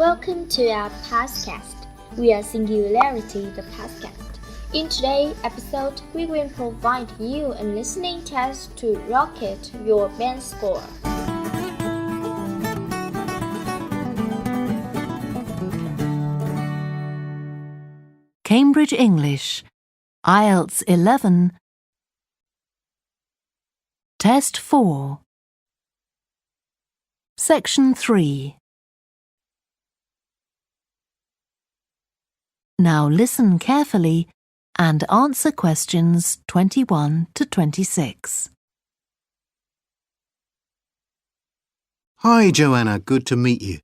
Welcome to our podcast. We are Singularity The Podcast. In today's episode, we will provide you a listening test to rocket your band score. Cambridge English, IELTS 11, Test 4, Section 3. Now listen carefully and answer questions 21 to 26. Hi, Joanna. Good to meet you.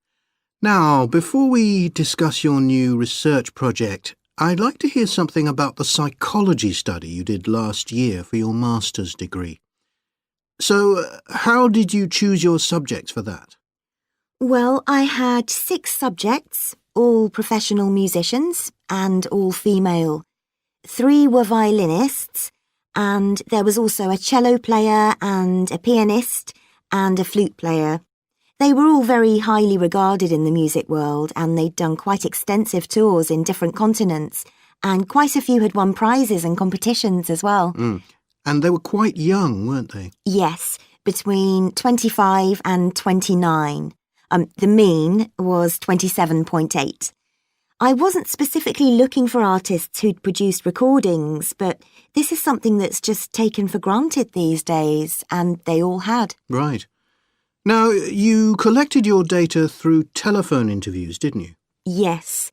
Now, before we discuss your new research project, I'd like to hear something about the psychology study you did last year for your master's degree. So, how did you choose your subjects for that? Well, I had 6 subjects, all professional musicians and all female. 3 were violinists, and there was also a cello player and a pianist and a flute player. They were all very highly regarded in the music world, and they'd done quite extensive tours in different continents, and quite a few had won prizes and competitions as well. And they were quite young, weren't they? Yes, between 25 and 29. The mean was 27.8. I wasn't specifically looking for artists who'd produced recordings, but this is something that's just taken for granted these days, and they all had. Right. Now, you collected your data through telephone interviews, didn't you? Yes.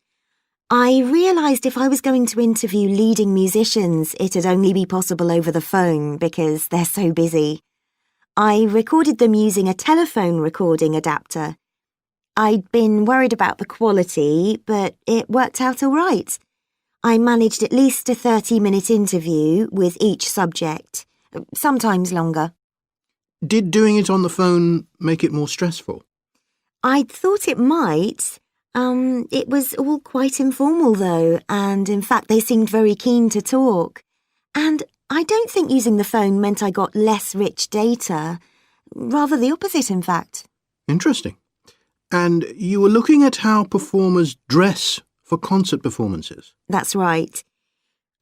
I realised if I was going to interview leading musicians, it'd only be possible over the phone because they're so busy. I recorded them using a telephone recording adapter. I'd been worried about the quality, but it worked out all right. I managed at least a 30-minute interview with each subject, sometimes longer. Did doing it on the phone make it more stressful? I'd thought it might. It was all quite informal, though, and in fact they seemed very keen to talk. And I don't think using the phone meant I got less rich data. Rather the opposite, in fact. Interesting. And you were looking at how performers dress for concert performances? That's right.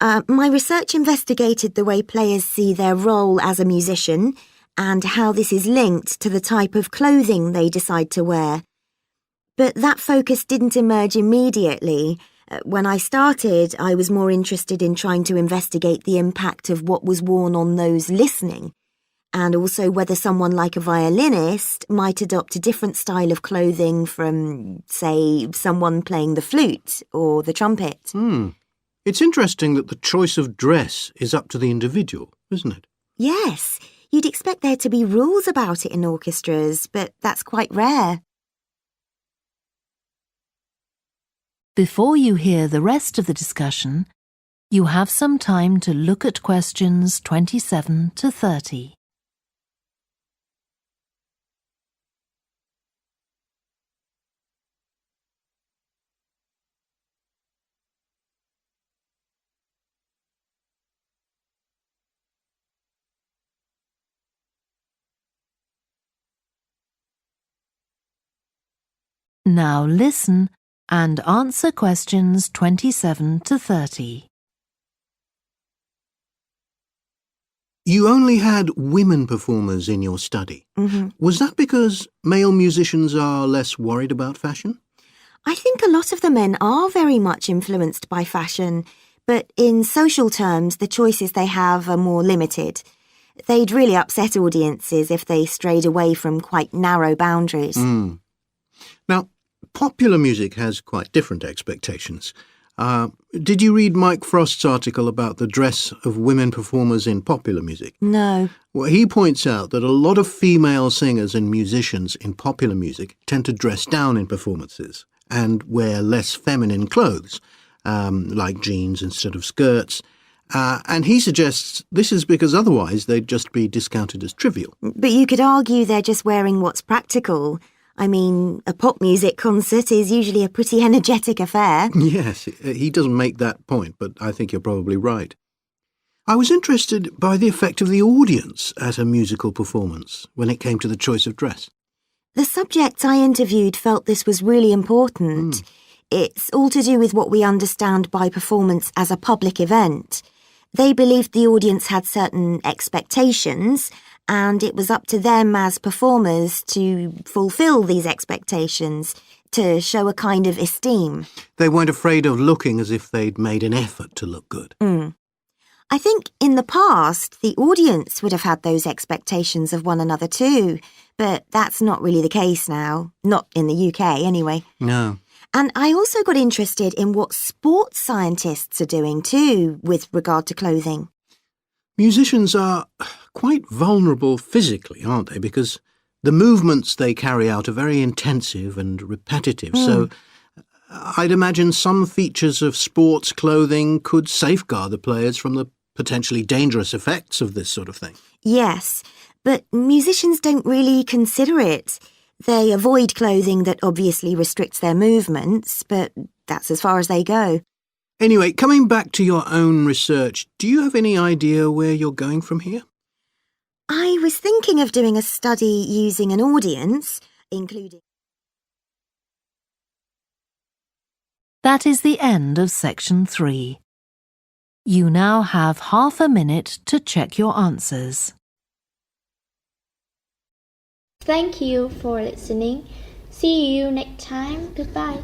My research investigated the way players see their role as a musician and how this is linked to the type of clothing they decide to wear. But that focus didn't emerge immediately. When I started, I was more interested in trying to investigate the impact of what was worn on those listening, and also whether someone like a violinist might adopt a different style of clothing from, say, someone playing the flute or the trumpet. It's interesting that the choice of dress is up to the individual, isn't it? Yes, you'd expect there to be rules about it in orchestras, but that's quite rare. Before you hear the rest of the discussion, you have some time to look at questions 27 to 30. Now listen and answer questions 27 to 30. You only had women performers in your study. Was that because male musicians are less worried about fashion? I think a lot of the men are very much influenced by fashion, but in social terms, the choices they have are more limited. They'd really upset audiences if they strayed away from quite narrow boundaries. Now, popular music has quite different expectations. Did you read Mike Frost's article about the dress of women performers in popular music? No. Well, he points out that a lot of female singers and musicians in popular music tend to dress down in performances and wear less feminine clothes, like jeans instead of skirts. And he suggests this is because otherwise they'd just be discounted as trivial. But you could argue they're just wearing what's practical. I mean, a pop music concert is usually a pretty energetic affair. Yes, he doesn't make that point, but I think you're probably right. I was interested by the effect of the audience at a musical performance when it came to the choice of dress. The subjects I interviewed felt this was really important. It's all to do with what we understand by performance as a public event. They believed the audience had certain expectations, and it was up to them as performers to fulfill these expectations, to show a kind of esteem. They weren't afraid of looking as if they'd made an effort to look good. I think in the past, the audience would have had those expectations of one another too, but that's not really the case now. Not in the UK, anyway. No. And I also got interested in what sports scientists are doing too with regard to clothing. Musicians are quite vulnerable physically, aren't they? Because the movements they carry out are very intensive and repetitive. So I'd imagine some features of sports clothing could safeguard the players from the potentially dangerous effects of this sort of thing. Yes, but musicians don't really consider it. They avoid clothing that obviously restricts their movements, but that's as far as they go. Anyway, coming back to your own research, do you have any idea where you're going from here? I was thinking of doing a study using an audience, including... That is the end of section 3. You now have half a minute to check your answers. Thank you for listening. See you next time. Goodbye.